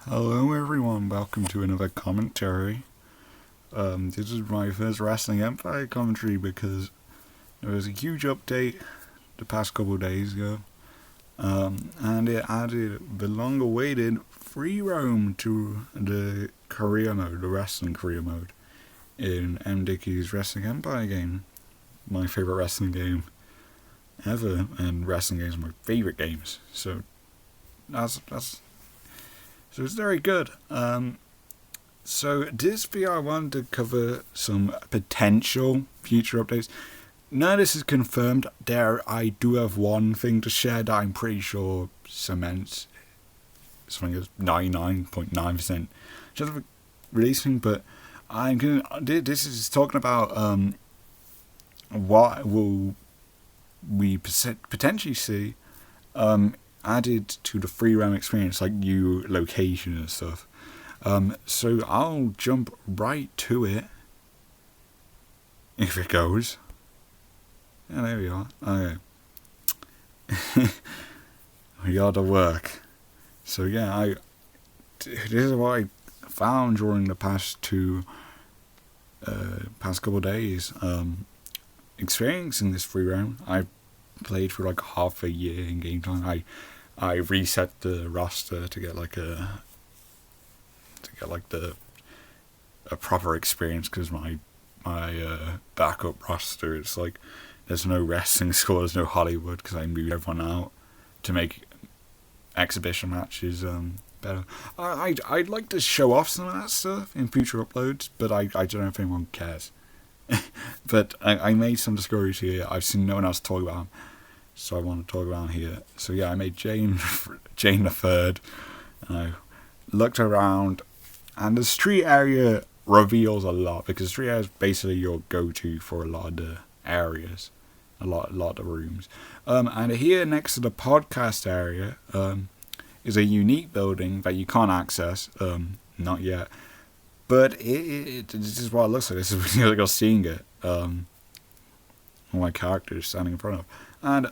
Hello everyone, welcome to another commentary. This is my first Wrestling Empire commentary because there was a huge update the past couple of days ago, and it added the long-awaited free roam to the career mode, the wrestling career mode, in M. Dickey's Wrestling Empire game. My favorite wrestling game ever, and wrestling games are my favorite games, so so it's very good. So this video I wanted to cover some potential future updates. None of this is confirmed. I do have one thing to share that I'm pretty sure cements something as 99.9% just releasing, but this is talking about what will we potentially see added to the free roam experience, like new location and stuff. So I'll jump right to it if it goes. Yeah, there we are. Okay. We got to work. So yeah, this is what I found during the past couple of days. Experiencing this free roam. I played for like half a year in game time. I reset the roster to get a proper experience, because my backup roster is like there's no wrestling school, there's no Hollywood, because I moved everyone out to make exhibition matches better. I'd like to show off some of that stuff in future uploads, but I don't know if anyone cares. But I made some discoveries here. I've seen no one else talk about them, so I want to talk about them here. So yeah, I made Jane the Third, and I looked around, and the street area reveals a lot, because the street area is basically your go-to for a lot of the areas, a lot of the rooms. And here next to the podcast area is a unique building that you can't access, not yet. But this is what it looks like. This is like I'm seeing it. My character is standing in front of. And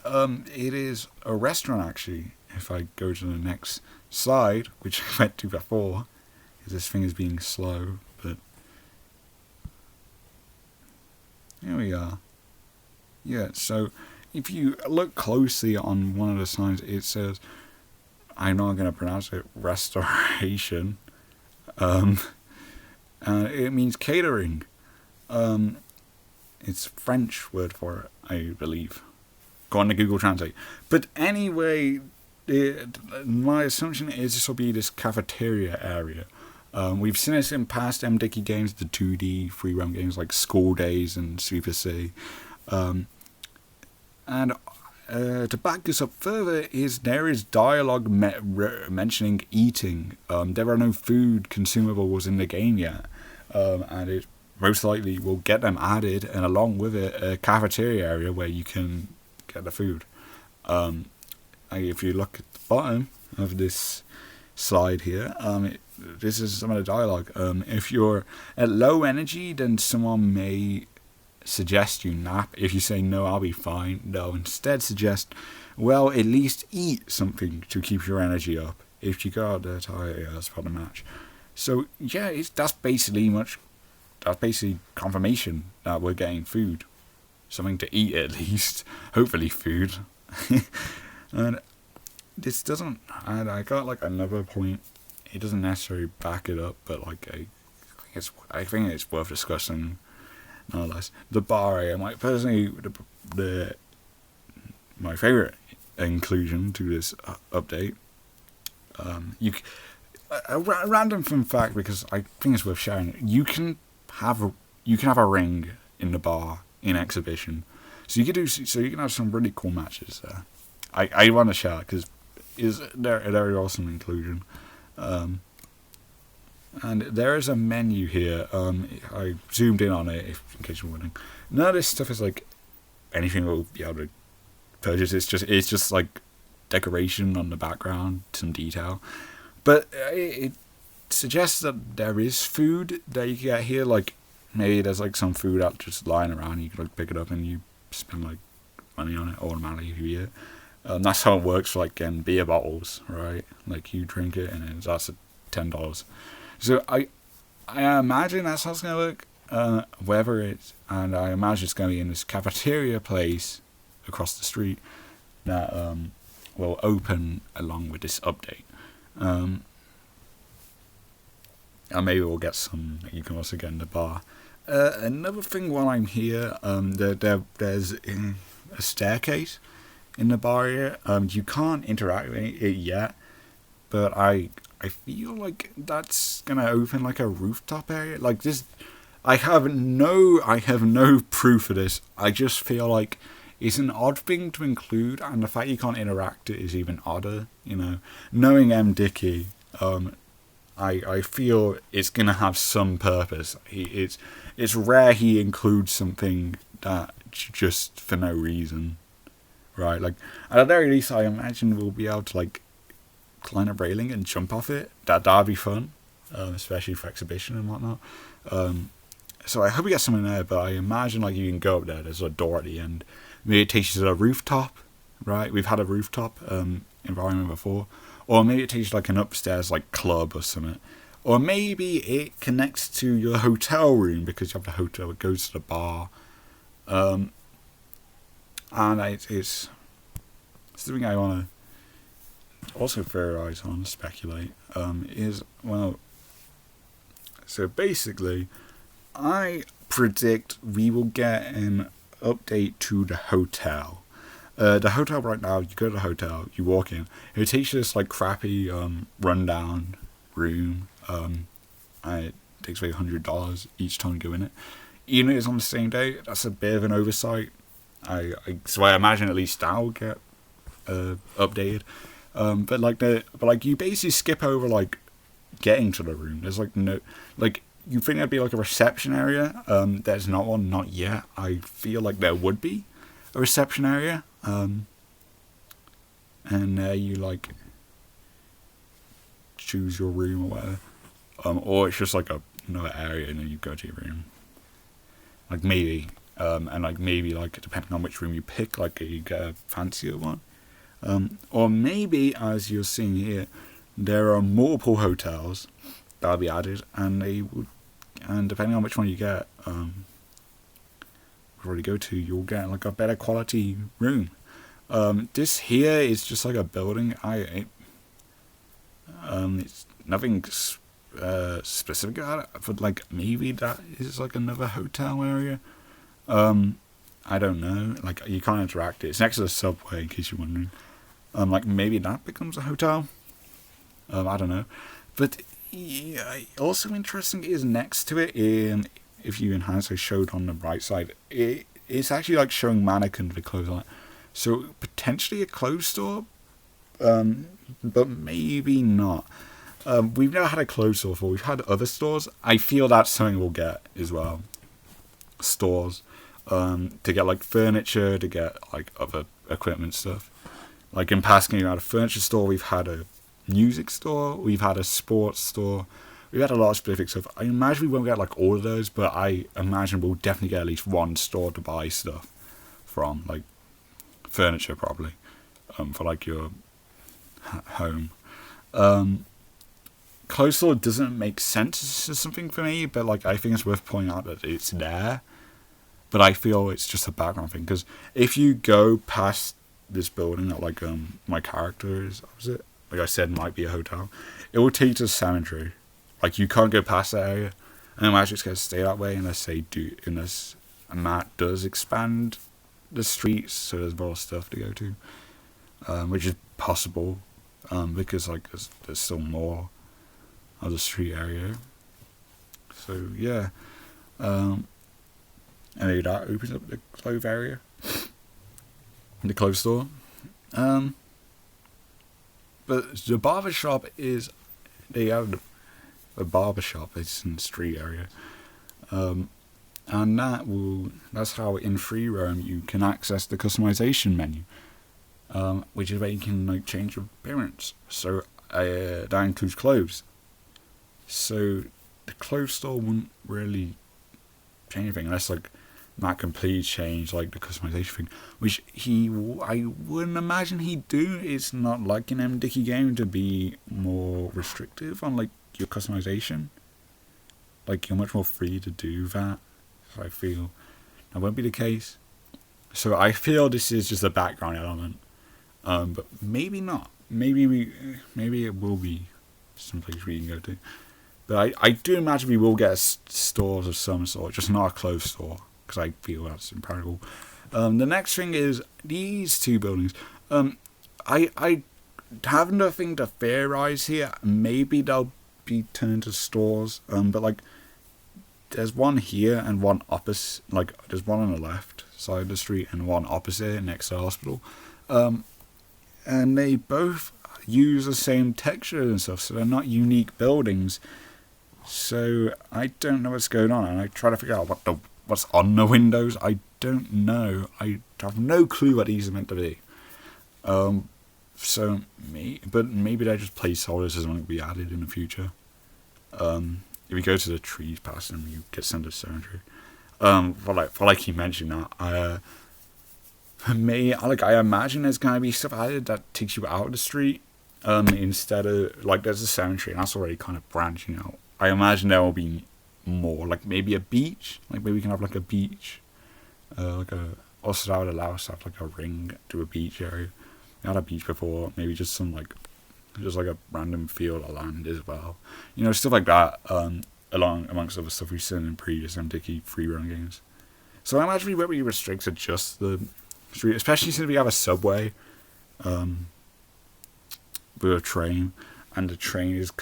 it is a restaurant, actually. If I go to the next slide, which I went to before, because this thing is being slow, but here we are. Yeah, so if you look closely on one of the signs, it says, I'm not going to pronounce it, Restoration. It means catering. It's French word for it, I believe. Go on to Google Translate. But anyway, my assumption is this will be this cafeteria area. We've seen this in past M. Dickey games, the 2D free roam games like School Days and Super C. And to back this up further, there is dialogue mentioning eating. There are no food consumables in the game yet, and it most likely will get them added, and along with it, a cafeteria area where you can get the food. If you look at the bottom of this slide here, this is some of the dialogue. If you're at low energy, then someone may suggest you nap. If you say no, I'll be fine, they'll instead suggest, well, at least eat something to keep your energy up. If you go out there tired, yeah, that's part of the match. So yeah, that's basically confirmation that we're getting food, something to eat at least. Hopefully food. And this doesn't. And I got like another point. It doesn't necessarily back it up, but like I think it's worth discussing. Nonetheless, the bar area, my favorite inclusion to this update. A random fun fact, because I think it's worth sharing. You can have a ring in the bar in exhibition, so you can have some really cool matches there. I want to share it because it's a very awesome inclusion. And there is a menu here. I zoomed in on it in case you're wondering. None of this stuff is like anything we'll be able to purchase. It's just like decoration on the background, some detail. But it suggests that there is food that you can get here. Like maybe there's like some food out just lying around. You can like pick it up and you spend like money on it automatically if you eat it. That's how it works for like beer bottles, right? Like you drink it and then that's a $10. So I imagine that's how it's gonna look. Wherever it's, and I imagine it's gonna be in this cafeteria place across the street that will open along with this update. And maybe we'll get some that you can also get in the bar. Another thing while I'm here, there's a staircase in the bar here. You can't interact with it yet, but I feel like that's gonna open like a rooftop area. Like this, I have no proof of this. I just feel like it's an odd thing to include, and the fact you can't interact it is even odder. You know, knowing M. Dickey, I feel it's gonna have some purpose. It's rare he includes something that just for no reason, right? Like at the very least, I imagine we'll be able to like climb a railing and jump off it. That'd be fun, especially for exhibition and whatnot. So I hope we get something there. But I imagine like you can go up there. There's a door at the end. Maybe it takes you to a rooftop, right? We've had a rooftop environment before. Or maybe it takes you like an upstairs like club or something. Or maybe it connects to your hotel room because you have the hotel. It goes to the bar. And it's something I want to also theorize on, speculate. So basically, I predict we will get an update to the hotel. The hotel right now, you go to the hotel, you walk in, it takes you this like crappy rundown room, and it takes like $100 each time you go in it. Even if it's on the same day, that's a bit of an oversight. So I imagine at least that will get updated. But you basically skip over like getting to the room. There's like no, like you think there'd be like a reception area. There's not one, not yet. I feel like there would be a reception area. And there you like choose your room or whatever. Or it's just like another area and then you go to your room. Like maybe, and like maybe like depending on which room you pick, like you get a fancier one. Or maybe, as you're seeing here, there are multiple hotels that'll be added, and depending on which one you get, you go to, you'll get like a better quality room. This here is just like a building. It's nothing specific about it, but like maybe that is like another hotel area. I don't know. Like you can't interact. It's next to the subway, in case you're wondering. Like maybe that becomes a hotel. I don't know. But yeah, also interesting is next to it, if you enhance, I showed on the right side, it's actually like showing mannequins with clothes on it. So potentially a clothes store, but maybe not. We've never had a clothes store before. We've had other stores. I feel that's something we'll get as well. Stores, to get like furniture, to get like other equipment stuff. Like in Pasco, we've had a furniture store, we've had a music store, we've had a sports store, we've had a lot of specific stuff. I imagine we won't get like all of those, but I imagine we'll definitely get at least one store to buy stuff from, like furniture probably, for like your home. Clothes store doesn't make sense as something for me, but like I think it's worth pointing out that it's there. But I feel it's just a background thing, because if you go past this building that like my character is opposite, like I said, might be a hotel, it will take you to the cemetery. Like you can't go past that area, and I imagine it's going to stay that way unless Matt does expand the streets, so there's more stuff to go to, which is possible, because like there's still more of the street area. So yeah, and maybe that opens up the clothes area, the clothes store. But the barber shop is, they have a barber shop. It's in the street area, and that's how in free roam you can access the customization menu, which is where you can like change your appearance. So that includes clothes. So the clothes store wouldn't really change anything unless like that completely changed like the customization thing, which I wouldn't imagine he'd do. It's not like an MDicky game to be more restrictive on like your customization. Like you're much more free to do that. So I feel that won't be the case. So I feel this is just a background element, but maybe not. Maybe it will be someplace we can go to. But I do imagine we will get stores of some sort, just not a clothes store, because I feel that's impractical. The next thing is these two buildings. I have nothing to theorize here. Maybe they'll be turned to stores. But like, there's one here and one opposite. Like, there's one on the left side of the street and one opposite next to the hospital. And they both use the same texture and stuff, so they're not unique buildings. So I don't know what's going on, and I try to figure out what's on the windows. I don't know. I have no clue what these are meant to be. But maybe they're just placeholders as long as we added in the future. If you go to the trees past them, you get sent to cemetery. For like you mentioned that, I imagine there's gonna be stuff added that takes you out of the street. Instead of like there's a cemetery and that's already kind of branching out. I imagine there will be more, like maybe a beach. Like maybe we can have like a beach, also that would allow us to have like a ring to a beach area. We had a beach before, maybe just like a random field of land as well. Stuff like that. Amongst other stuff we've seen in previous MDicky free run games. So I imagine we won't be restricted to just the street, especially since we have a subway, with a train, and the train is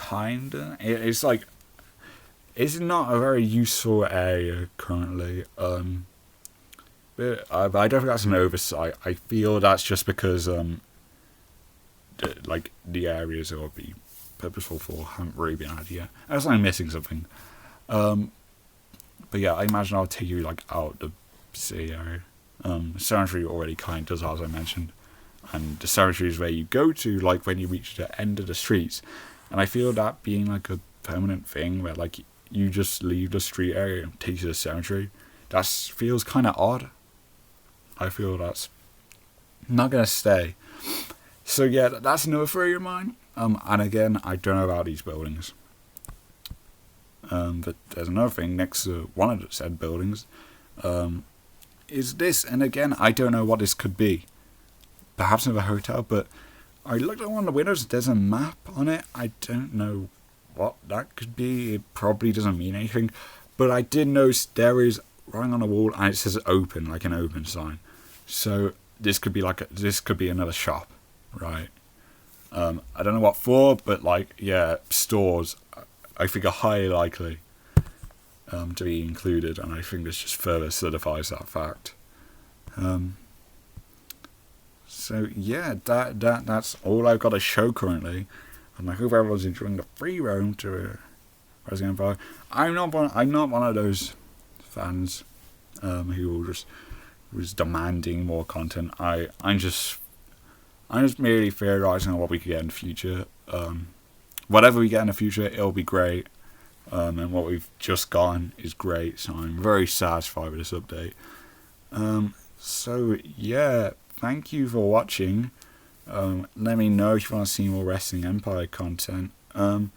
it's not a very useful area currently. But I don't think that's an oversight. I feel that's just because the areas it would be purposeful for haven't really been added yet. I was like missing something. But yeah, I imagine I'll take you like out the city area. Cemetery already kind of does, as I mentioned, and the cemetery is where you go to like when you reach the end of the streets. And I feel that being like a permanent thing where like you just leave the street area and take you to the cemetery, that feels kind of odd. I feel that's not gonna stay. So yeah, that's another theory of mine. And again, I don't know about these buildings. But there's another thing next to one of the said buildings. Is this, and again, I don't know what this could be. Perhaps another hotel, but I looked at one of the windows. There's a map on it. I don't know what that could be. It probably doesn't mean anything. But I did notice there is writing on the wall, and it says open, like an open sign. So this could be another shop, right? I don't know what for, but stores, I think are highly likely to be included, and I think this just further solidifies that fact. So yeah, that's all I've got to show currently, and I hope everyone's enjoying the free roam to Resident Evil 5. I'm not one of those fans who was demanding more content. I'm just merely theorizing on what we could get in the future. Whatever we get in the future, it'll be great. And what we've just gotten is great, so I'm very satisfied with this update. So yeah, thank you for watching. Let me know if you want to see more Wrestling Empire content. You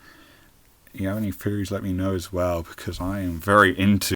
have any theories, let me know as well, because I am very into